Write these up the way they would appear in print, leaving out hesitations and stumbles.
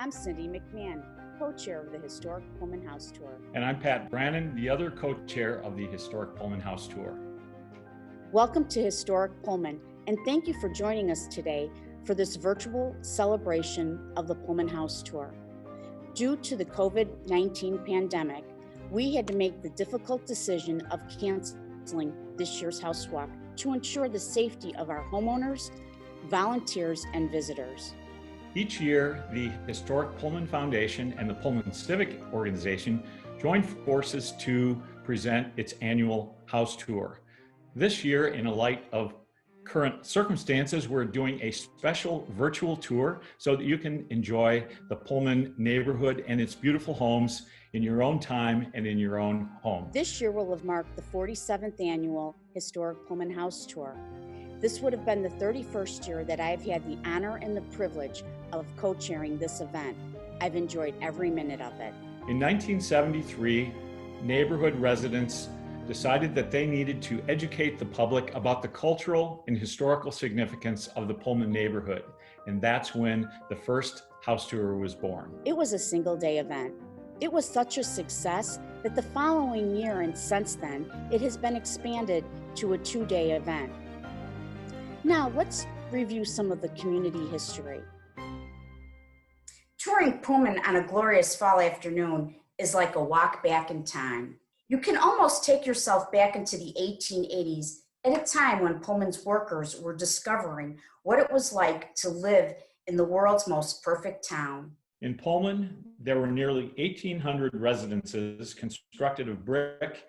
I'm Cindy McMahon, co-chair of the Historic Pullman House Tour. And I'm Pat Brannon, the other co-chair of the Historic Pullman House Tour. Welcome to Historic Pullman, and thank you for joining us today for this virtual celebration of the Pullman House Tour. Due to the COVID-19 pandemic, we had to make the difficult decision of canceling this year's house walk to ensure the safety of our homeowners, volunteers, and visitors. Each year, the Historic Pullman Foundation and the Pullman Civic Organization join forces to present its annual house tour. This year, in a light of current circumstances, we're doing a special virtual tour so that you can enjoy the Pullman neighborhood and its beautiful homes in your own time and in your own home. This year will have marked the 47th annual Historic Pullman House Tour. This would have been the 31st year that I've had the honor and the privilege of co-chairing this event. I've enjoyed every minute of it. In 1973, neighborhood residents decided that they needed to educate the public about the cultural and historical significance of the Pullman neighborhood. And that's when the first house tour was born. It was a single-day event. It was such a success that the following year and since then, it has been expanded to a 2-day event. Now, let's review some of the community history. Touring Pullman on a glorious fall afternoon is like a walk back in time. You can almost take yourself back into the 1880s at a time when Pullman's workers were discovering what it was like to live in the world's most perfect town. In Pullman, there were nearly 1,800 residences constructed of brick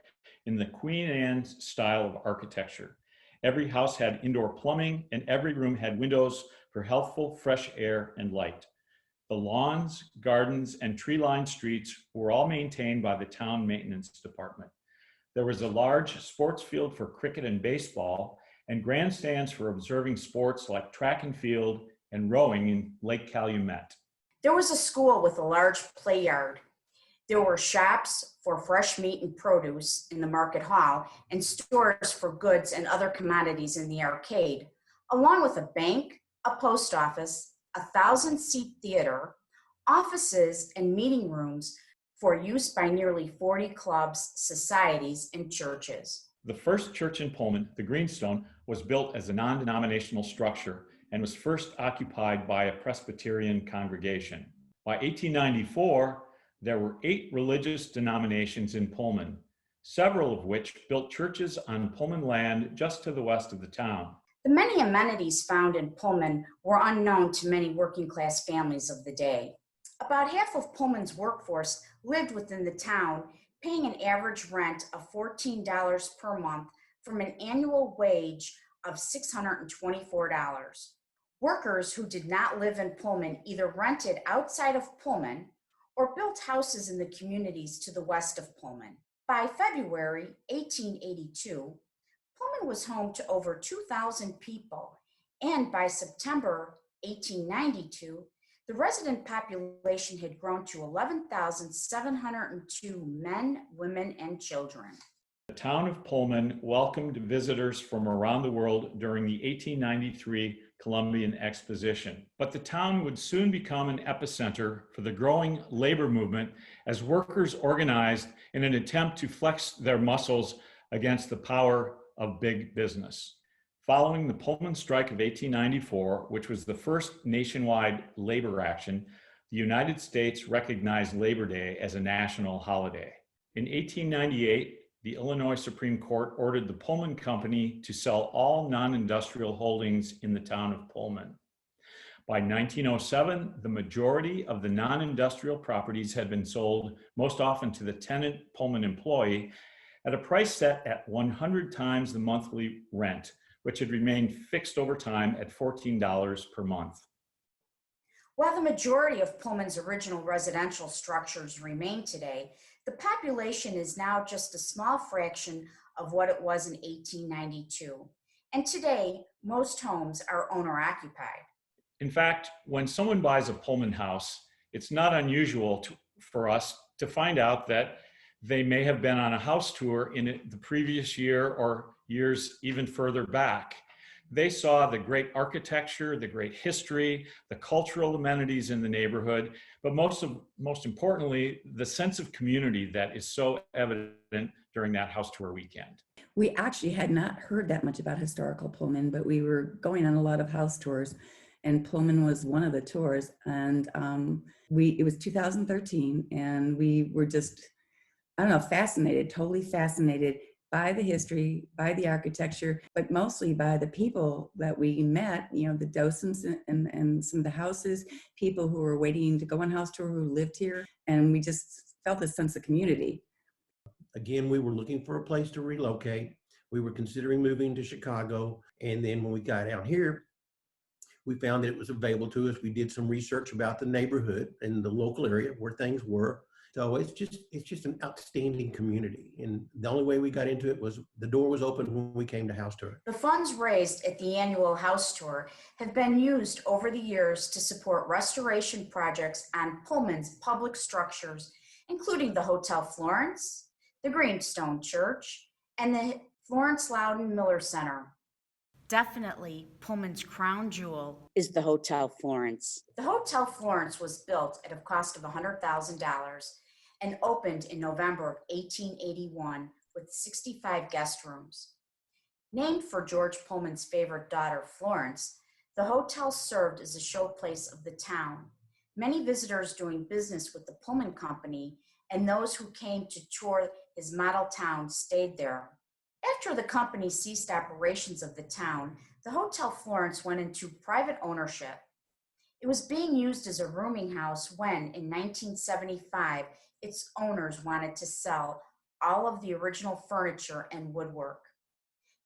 in the Queen Anne style of architecture. Every house had indoor plumbing, and every room had windows for healthful, fresh air and light. The lawns, gardens, and tree-lined streets were all maintained by the town maintenance department. There was a large sports field for cricket and baseball, and grandstands for observing sports like track and field and rowing in Lake Calumet. There was a school with a large play yard. There were shops for fresh meat and produce in the market hall and stores for goods and other commodities in the arcade, along with a bank, a post office, a 1,000-seat theater, offices, and meeting rooms for use by nearly 40 clubs, societies, and churches. The first church in Pullman, the Greenstone, was built as a non-denominational structure and was first occupied by a Presbyterian congregation. By 1894, there were 8 religious denominations in Pullman, several of which built churches on Pullman land just to the west of the town. The many amenities found in Pullman were unknown to many working-class families of the day. About half of Pullman's workforce lived within the town, paying an average rent of $14 per month from an annual wage of $624. Workers who did not live in Pullman either rented outside of Pullman or built houses in the communities to the west of Pullman. By February 1882, Pullman was home to over 2,000 people, and by September 1892, the resident population had grown to 11,702 men, women, and children. The town of Pullman welcomed visitors from around the world during the 1893 Columbian Exposition, but the town would soon become an epicenter for the growing labor movement as workers organized in an attempt to flex their muscles against the power of big business. Following the Pullman strike of 1894, which was the first nationwide labor action, the United States recognized Labor Day as a national holiday. In 1898, the Illinois Supreme Court ordered the Pullman Company to sell all non-industrial holdings in the town of Pullman. By 1907, the majority of the non-industrial properties had been sold, most often to the tenant Pullman employee, at a price set at 100 times the monthly rent, which had remained fixed over time at $14 per month. While the majority of Pullman's original residential structures remain today, the population is now just a small fraction of what it was in 1892. And today, most homes are owner-occupied. In fact, when someone buys a Pullman house, it's not unusual for us to find out that they may have been on a house tour in the previous year or years even further back. They saw the great architecture, the great history, the cultural amenities in the neighborhood, but most importantly, the sense of community that is so evident during that house tour weekend. We actually had not heard that much about historical Pullman, but we were going on a lot of house tours, and Pullman was one of the tours. And it was 2013, and we were just, I don't know, fascinated, totally fascinated by the history, by the architecture, but mostly by the people that we met, you know, the docents and some of the houses, people who were waiting to go on house tour who lived here. And we just felt a sense of community. Again, we were looking for a place to relocate. We were considering moving to Chicago. And then when we got out here, we found that it was available to us. We did some research about the neighborhood and the local area where things were. So it's just an outstanding community. And the only way we got into it was the door was open when we came to house tour. The funds raised at the annual house tour have been used over the years to support restoration projects on Pullman's public structures, including the Hotel Florence, the Greenstone Church, and the Florence Loudon Miller Center. Definitely Pullman's crown jewel is the Hotel Florence. The Hotel Florence was built at a cost of $100,000 and opened in November 1881 with 65 guest rooms. Named for George Pullman's favorite daughter, Florence, the hotel served as a showplace of the town. Many visitors doing business with the Pullman Company and those who came to tour his model town stayed there. After the company ceased operations of the town, the Hotel Florence went into private ownership. It was being used as a rooming house when, in 1975, its owners wanted to sell all of the original furniture and woodwork.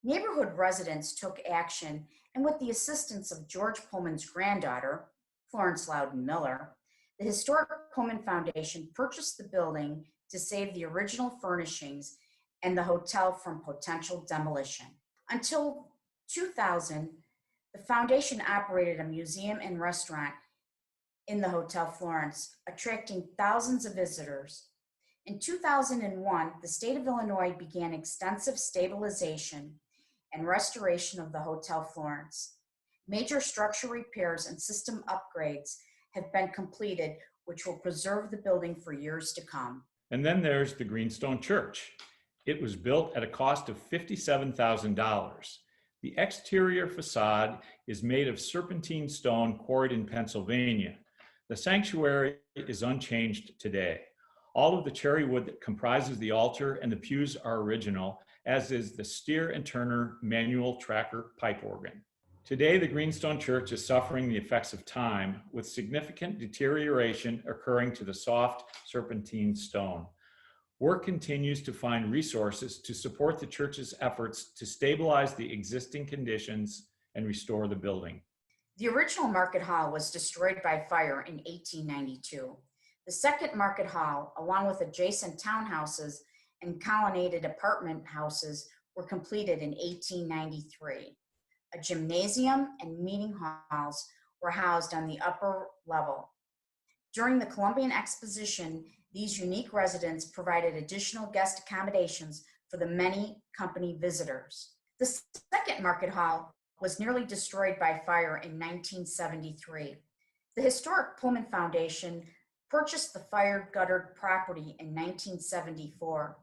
Neighborhood residents took action, and with the assistance of George Pullman's granddaughter, Florence Loudon Miller, the Historic Pullman Foundation purchased the building to save the original furnishings and the hotel from potential demolition. Until 2000, the foundation operated a museum and restaurant in the Hotel Florence, attracting thousands of visitors. In 2001, the state of Illinois began extensive stabilization and restoration of the Hotel Florence. Major structure repairs and system upgrades have been completed, which will preserve the building for years to come. And then there's the Greenstone Church. It was built at a cost of $57,000. The exterior facade is made of serpentine stone quarried in Pennsylvania. The sanctuary is unchanged today. All of the cherry wood that comprises the altar and the pews are original, as is the Steer and Turner manual tracker pipe organ. Today, the Greenstone Church is suffering the effects of time, with significant deterioration occurring to the soft serpentine stone. Work continues to find resources to support the church's efforts to stabilize the existing conditions and restore the building. The original Market Hall was destroyed by fire in 1892. The second Market Hall, along with adjacent townhouses and colonnaded apartment houses, were completed in 1893. A gymnasium and meeting halls were housed on the upper level. During the Columbian Exposition, these unique residents provided additional guest accommodations for the many company visitors. The second Market Hall was nearly destroyed by fire in 1973. The Historic Pullman Foundation purchased the fire-guttered property in 1974.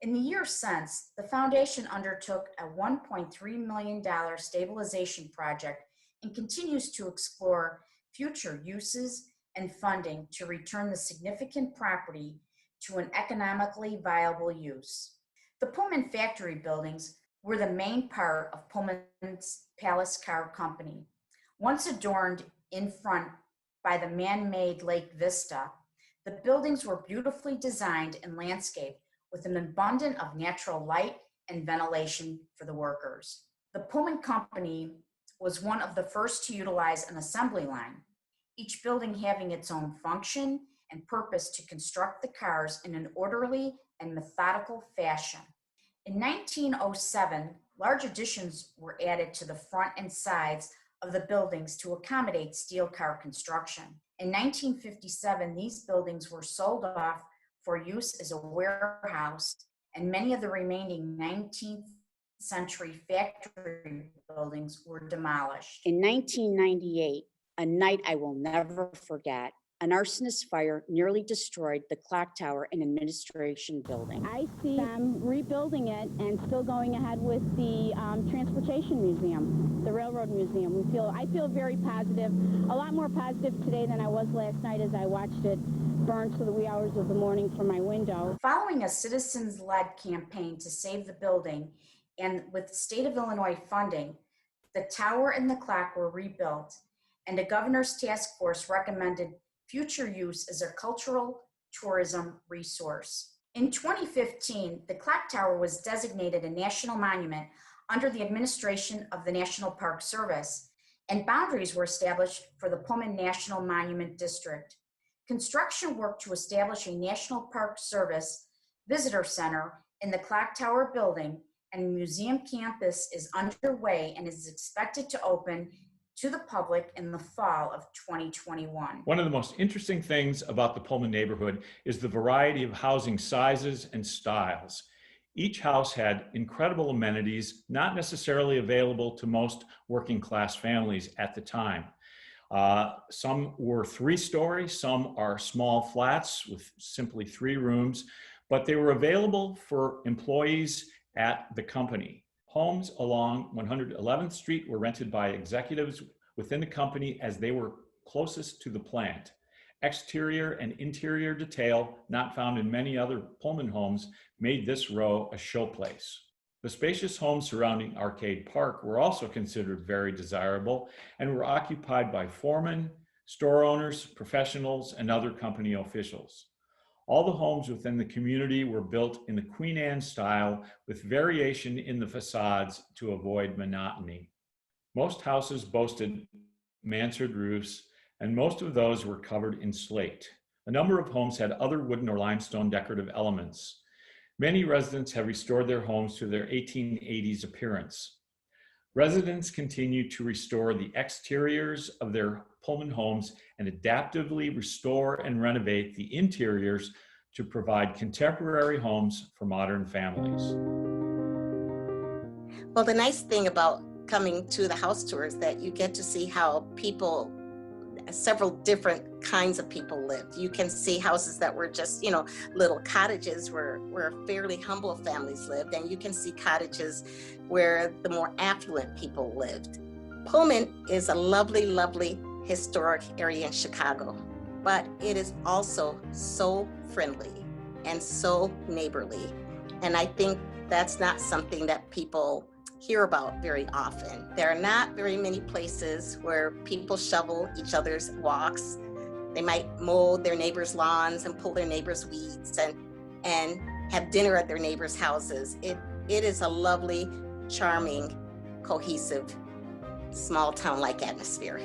In the years since, the foundation undertook a $1.3 million stabilization project and continues to explore future uses and funding to return the significant property to an economically viable use. The Pullman factory buildings were the main part of Pullman's Palace Car Company. Once adorned in front by the man-made lake vista, the buildings were beautifully designed and landscaped with an abundance of natural light and ventilation for the workers. The Pullman Company was one of the first to utilize an assembly line, each building having its own function and purpose to construct the cars in an orderly and methodical fashion. In 1907, large additions were added to the front and sides of the buildings to accommodate steel car construction. In 1957, these buildings were sold off for use as a warehouse, and many of the remaining 19th century factory buildings were demolished. In 1998, a night I will never forget, an arsonist fire nearly destroyed the clock tower and administration building. I see them rebuilding it and still going ahead with the transportation museum, the railroad museum. I feel very positive, a lot more positive today than I was last night as I watched it burn to the wee hours of the morning from my window. Following a citizens-led campaign to save the building and with the state of Illinois funding, the tower and the clock were rebuilt, and the governor's task force recommended future use as a cultural tourism resource. In 2015, the clock tower was designated a national monument under the administration of the National Park Service, and boundaries were established for the Pullman National Monument District. Construction work to establish a National Park Service visitor center in the clock tower building and museum campus is underway and is expected to open to the public in the fall of 2021. One of the most interesting things about the Pullman neighborhood is the variety of housing sizes and styles. Each house had incredible amenities, not necessarily available to most working class families at the time. Some were 3-story, some are small flats with simply 3 rooms, but they were available for employees at the company. Homes along 111th Street were rented by executives within the company as they were closest to the plant. Exterior and interior detail, not found in many other Pullman homes, made this row a showplace. The spacious homes surrounding Arcade Park were also considered very desirable and were occupied by foremen, store owners, professionals, and other company officials. All the homes within the community were built in the Queen Anne style with variation in the facades to avoid monotony. Most houses boasted mansard roofs, and most of those were covered in slate. A number of homes had other wooden or limestone decorative elements. Many residents have restored their homes to their 1880s appearance. Residents continue to restore the exteriors of their Pullman homes and adaptively restore and renovate the interiors to provide contemporary homes for modern families. Well, the nice thing about coming to the house tour is that you get to see how people, several different kinds of people lived. You can see houses that were just, little cottages where fairly humble families lived, and you can see cottages where the more affluent people lived. Pullman is a lovely, lovely historic area in Chicago, but it is also so friendly and so neighborly. And I think that's not something that people hear about very often. There are not very many places where people shovel each other's walks. They might mow their neighbors' lawns and pull their neighbors' weeds and have dinner at their neighbors' houses. It is a lovely, charming, cohesive, small town-like atmosphere.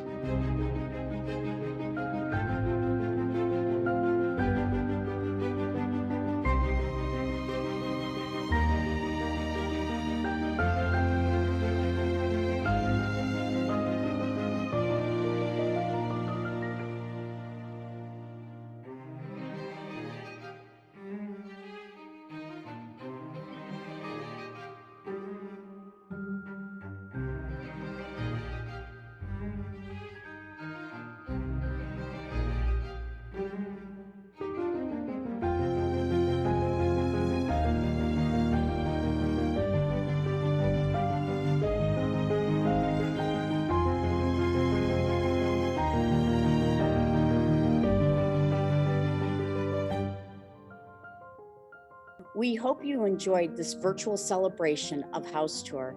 We hope you enjoyed this virtual celebration of House Tour.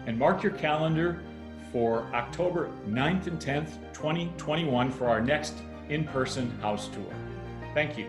And mark your calendar for October 9th and 10th, 2021 for our next in-person house tour. Thank you.